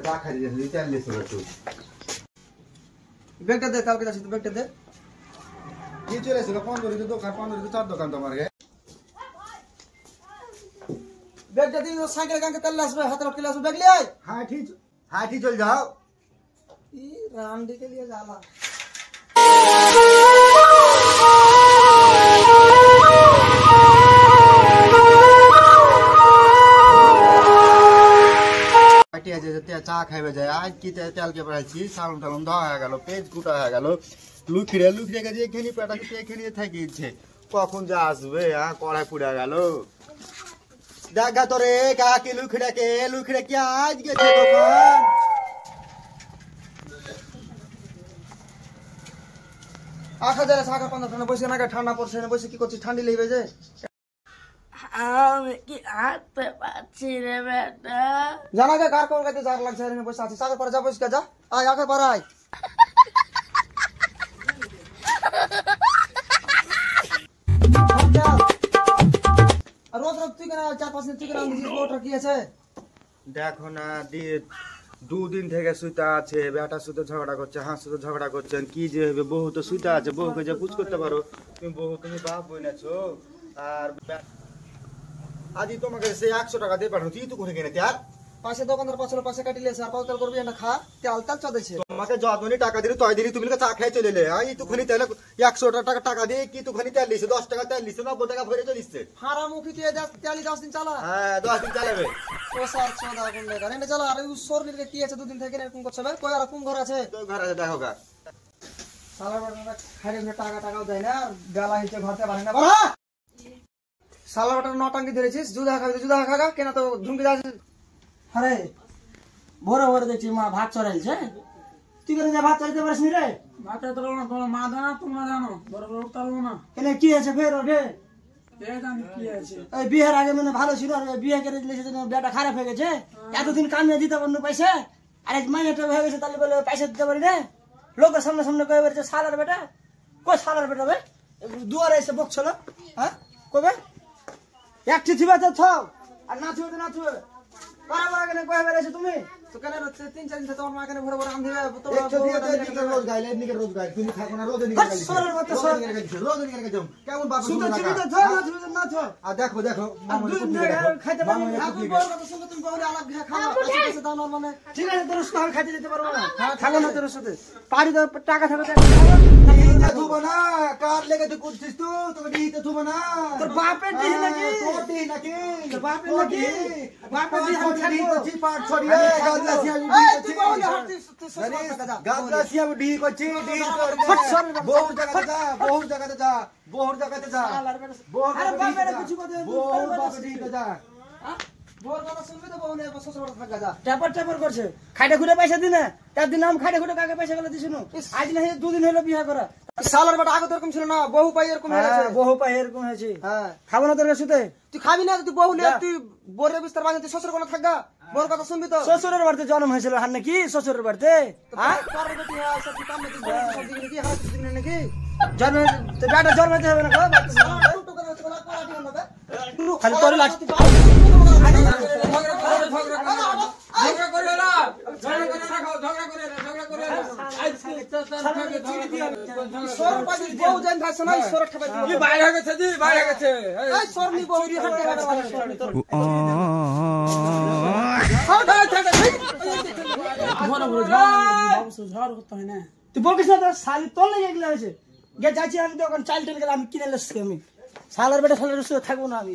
চা খাই দিয়েছিস তেল দিয়েছ তুই ব্যাগটা দে কালকে যাচ্ছি তুই ব্যাগটা দে কি চলেছিল 15 দোকান 15 চার দোকান তোমার গে ব্যাগটা দিন সাইকেল গাঙ্গে তেল আসবে হাতে রকি আসবে ব্যাগ লিয়ে हाँ ठीक चल जाओ ई रामडी के लिए जाला पार्टी आज जते चा खाइबे जाय आज की तेल के पड़ाई छी साउन टाउन धा হয়ে গেল পেজ গুটা হয়ে গেল লুখিরে কে যে এখানে পেটা কি এখানে থাকি ইচ্ছে কখন যা আসবে হ্যাঁ কড়াই পুড়া গেল দেখা তোরে কাকি লুখিরে কি আজ গেছে দোকান আখা যারা সাগর 15 টানা বসে না ঠান্ডা পড়ছে না বসে কি করছিস ঠান্ডি লাগবে যে আমি কি হাঁটতে পারছি রে বেটা জানা গে কার কোন কাছে জার লাগছে রে বসে আছে সাগর পরে যা বসে যা আয় আখা পরে আয় আর রোজ তুই কেন 4-5 দিন তুই কেন নিজে কোট রাখি আছে দেখো না দুদিন থেকে সুইতা আছে বেটা সুতো ঝগড়া করছে হাঁ সুতো ঝগড়া করছেন কি যে হবে বহু তো সুইতা আছে বহুকে যে পুজ করতে পারো তুমি বাপ বই নাছো আর আজ তোমাকে সে 100 টাকা দিয়ে পাঠানো তুই তো কোনে কিনে আর পাশে দোকানদার পাশে পাশে কাটিলেছে আর পাউতাল করবি না খা তেল তেল চদেছে তোমাকে যতনি টাকা দিলি তয় দিলি তুমি চা খাই চলে এলে এই তো খনি তেল 100 টাকা দিয়ে কি তো খনি তেল লিছে 10 টাকা তেল লিছে 90 টাকা ভরে চলিছে হারা মুখি দিয়ে তেল 10 দিন চালা হ্যাঁ 10 দিন চালাবে ও স্যার চোদা কোন লেগা এটা চালা আর সর নিলে কি আছে দুদিন থেকে এরকম করছে ভাই কই আর কোন ঘর আছে তো ঘর আছে দেখো গা সালা বাটা খাইরে টাকাও দেয় না গালা হিচে ঘরতে পারে না বাড়া সালা বাটা নটাঙ্গি ধরেছিস জুদা খাগা কেন তো ঝুমকি যাচ্ছে আরে ভোরে ভোরে দেখছি মা ভাত চড়াইছে তুই করে যা ভাত চড়াইতে পারিস নি রে ভাত তো না তোমার মা জানা তোমরা জানো বড় বড় উঠতালো না এনে কি আছে ফের ওঠে এ জানি কি আছে এই বিয়ের আগে মানে ভালো ছিল আর বিয়ে করে দিলেছে জন্য বেটা খারাপ হয়ে গেছে এতদিন কামিয়ে দিতে পারলো পয়সা আর এক মাইনেটা হয়ে গেছে তাহলে বলে পয়সা দিতে পারি না লোকের সামনে কয়ে বেড়েছে সালার বেটা কই সালার বেটা বে দুয়ারে এসে বকছিল হ্যাঁ কবে একটি থিবা তো থাও আর না থিবে তো না থিবে কারা কেন কয়ে বেড়েছে তুমি তো কেন 3-4 দিন থেকে তোমার মা কেন ভরে ভরে রাঁধিবে তো রোজ গাইলে নিকে রোজ গাইলে তুমি থাকো না রোজ নিকে গাইলে সরের মতো সর রোজ নিকে গাইলে কেমন বাপ শুধু থিবি তো থাও না থিবে তো না থাও আর দেখো দুই দিন খাইতে পারবো না এখন বড় কথা শুনলে তুমি বলে আলাপ ঘা খাও কাছে দাও না মানে ঠিক আছে তোর সাথে আমি খাইতে যেতে পারবো না থাকো না তোর সাথে পারি তো টাকা থাকো থুবো না কার লেগে তুই করছিস তোকে দিতে থুবো না তোর বাপের দিহি নাকি তোর দিহি নাকি তোর বাপের নাকি বাপের দিহি দিহি করছি পাট ছড়িয়ে গাদলাসি আমি তুই বলে হাঁটিস তুই সর যা গাদলাসি আমি ডিহি করছি ডিহি কর বহু জায়গাতে যা আরে বাপের কিছু কথা বহু বাপে ডিহি যা ভোর কথা শুনবি তো বউনে শ্বশুর বাড়ি থাকা যা টাপার করছে খাইটা ঘুরে পয়সা দিনে তার দিন আমি খাইটা ঘুরে কাকে পয়সা গেলে দিছিনু আজ না দুদিন হলো বিয়ে করা সালার বাটা আগে তো এরকম ছিল না বহু পাই এরকম হয়ে গেছে বহু পাই এরকম হয়েছে হ্যাঁ খাবো না তোর সুতে তুই খাবি না তুই বহু নিয়ে তুই বোরে বিস্তার বাজে তুই শ্বশুর কোন থাকগা বোর কথা শুনবি তো শ্বশুরের বাড়িতে জন্ম হয়েছিল হার নাকি শ্বশুরের বাড়িতে হ্যাঁ পরের বেটি হয় সব কাম নাকি সব দিন নাকি হাত দিন নাকি জন্ম তো বেটা জন্মাতে হবে না টুকু করে চলা পড়াটি হলো বে খালি তোর লাগ সর পাজি বহু জান ভাই শোনাই সর ঠাবে কি বাইরে গেছে জি বাইরে গেছে এই সর নি বহু রি হাতে হাতে বড় বড় ঝড় হতো হয় না তুই বলছিস না তোর শালি তোর লাগে এগুলো হয়েছে গে যাচ্ছি আমি তো এখন চাল টেল গেলে আমি কিনে লেছি আমি শালার বেটা শালার সুতে থাকবো না আমি